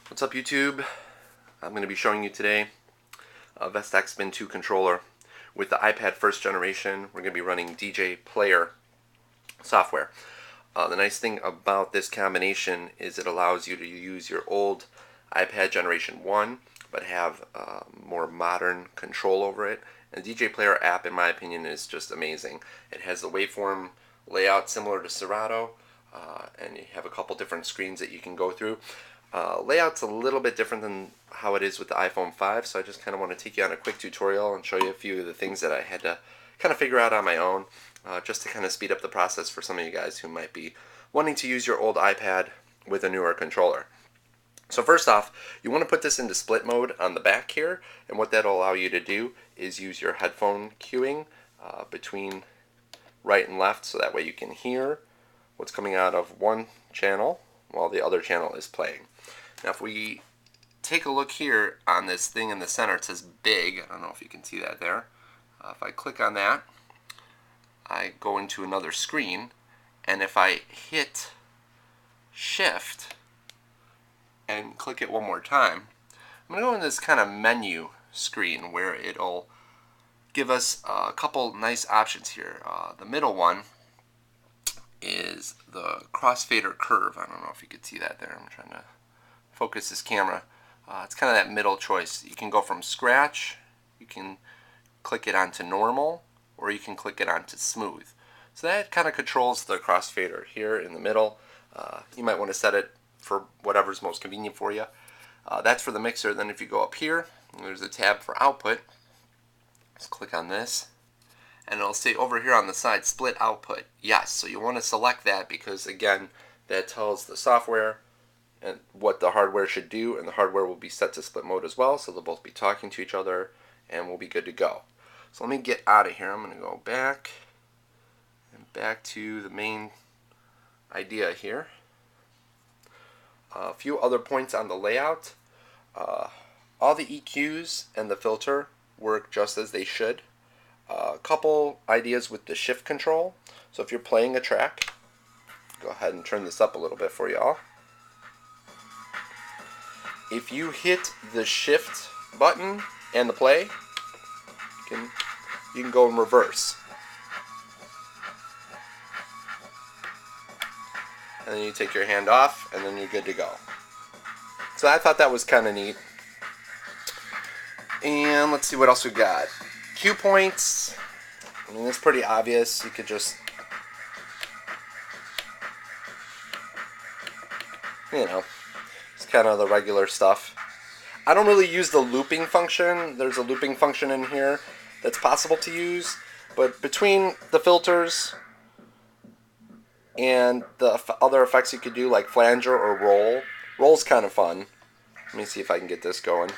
What's up, YouTube? I'm going to be showing you today a vestax Spin 2 controller with the iPad first generation. We're going to be running DJ Player software. The nice thing about this combination is it allows you to use your old iPad generation 1 but have more modern control over it. And the DJ Player app, in my opinion, is just amazing. It has the waveform layout similar to Serato, and you have a couple different screens that you can go through. Layout's a little bit different than how it is with the iPhone 5, so I just kind of want to take you on a quick tutorial and show you a few of the things that I had to kind of figure out on my own, just to kind of speed up the process for some of you guys who might be wanting to use your old iPad with a newer controller. So first off, you want to put this into split mode on the back here, and what that'll allow you to do is use your headphone cueing between right and left, so that way you can hear what's coming out of one channel while the other channel is playing. Now if we take a look here on this thing in the center, it says big. I don't know if you can see that there. If I click on that, I go into another screen, and if I hit shift and click it one more time, I'm going to go in this kind of menu screen where it'll give us a couple nice options here. The middle one is the crossfader curve. I don't know if you could see that there. I'm trying to focus this camera. It's kind of that middle choice. You can go from scratch, you can click it onto normal, or you can click it onto smooth. So that kind of controls the crossfader here in the middle. You might want to set it for whatever's most convenient for you. That's for the mixer. Then if you go up here, there's a tab for output. Let's click on this, and it'll say over here on the side, split output. Yes, so you want to select that because, again, that tells the software and what the hardware should do, and the hardware will be set to split mode as well, so they'll both be talking to each other, and we'll be good to go. So let me get out of here. I'm going to go back and back to the main idea here. A few other points on the layout. All the EQs and the filter work just as they should. A couple ideas with the shift control. So if you're playing a track, go ahead and turn this up a little bit for y'all. If you hit the shift button and the play, you can go in reverse. And then you take your hand off, and then you're good to go. So I thought that was kind of neat. And let's see what else we got. Cue points. I mean, it's pretty obvious. You could just, it's kind of the regular stuff. I don't really use the looping function. There's a looping function in here that's possible to use, but between the filters and the other effects you could do, like flanger or roll. Roll's kind of fun. Let me see if I can get this going.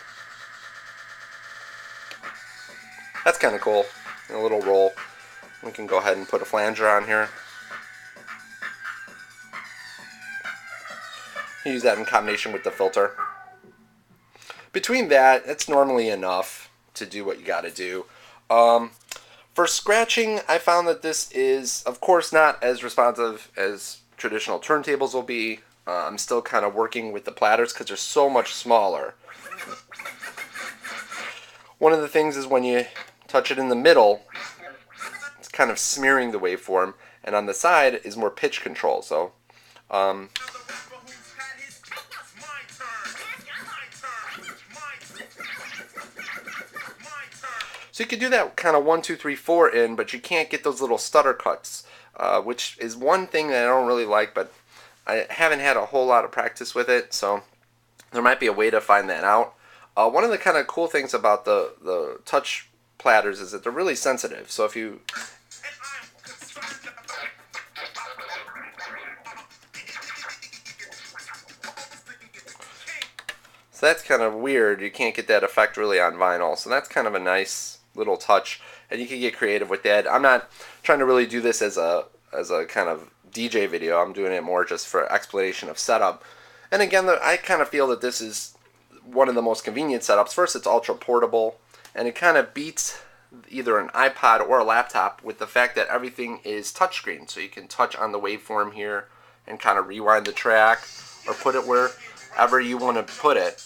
That's kind of cool. A little roll. We can go ahead and put a flanger on here. Use that in combination with the filter. Between that, it's normally enough to do what you got to do. For scratching, I found that this is, of course, not as responsive as traditional turntables will be. I'm still kind of working with the platters because they're so much smaller. One of the things is when you touch it in the middle, it's kind of smearing the waveform, and on the side is more pitch control. So, so you could do that kind of 1, 2, 3, 4 in, but you can't get those little stutter cuts, which is one thing that I don't really like, but I haven't had a whole lot of practice with it, so there might be a way to find that out. One of the kind of cool things about the touch platters is that they're really sensitive. So if you So that's kind of weird. You can't get that effect really on vinyl. So that's kind of a nice little touch, and you can get creative with that. I'm not trying to really do this as a kind of DJ video. I'm doing it more just for explanation of setup. And again, I kind of feel that this is one of the most convenient setups. First, it's ultra portable, and it kind of beats either an iPod or a laptop with the fact that everything is touchscreen. So you can touch on the waveform here and kind of rewind the track or put it where wherever you want to put it.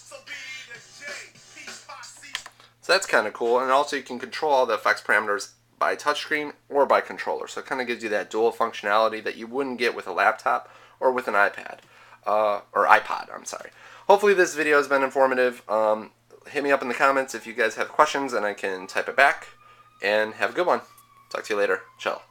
So that's kind of cool, and also you can control all the effects parameters by touchscreen or by controller. So it kind of gives you that dual functionality that you wouldn't get with a laptop or with an iPad, or iPod, I'm sorry. Hopefully this video has been informative. Hit me up in the comments if you guys have questions and I can type it back. And have a good one. Talk to you later. Ciao.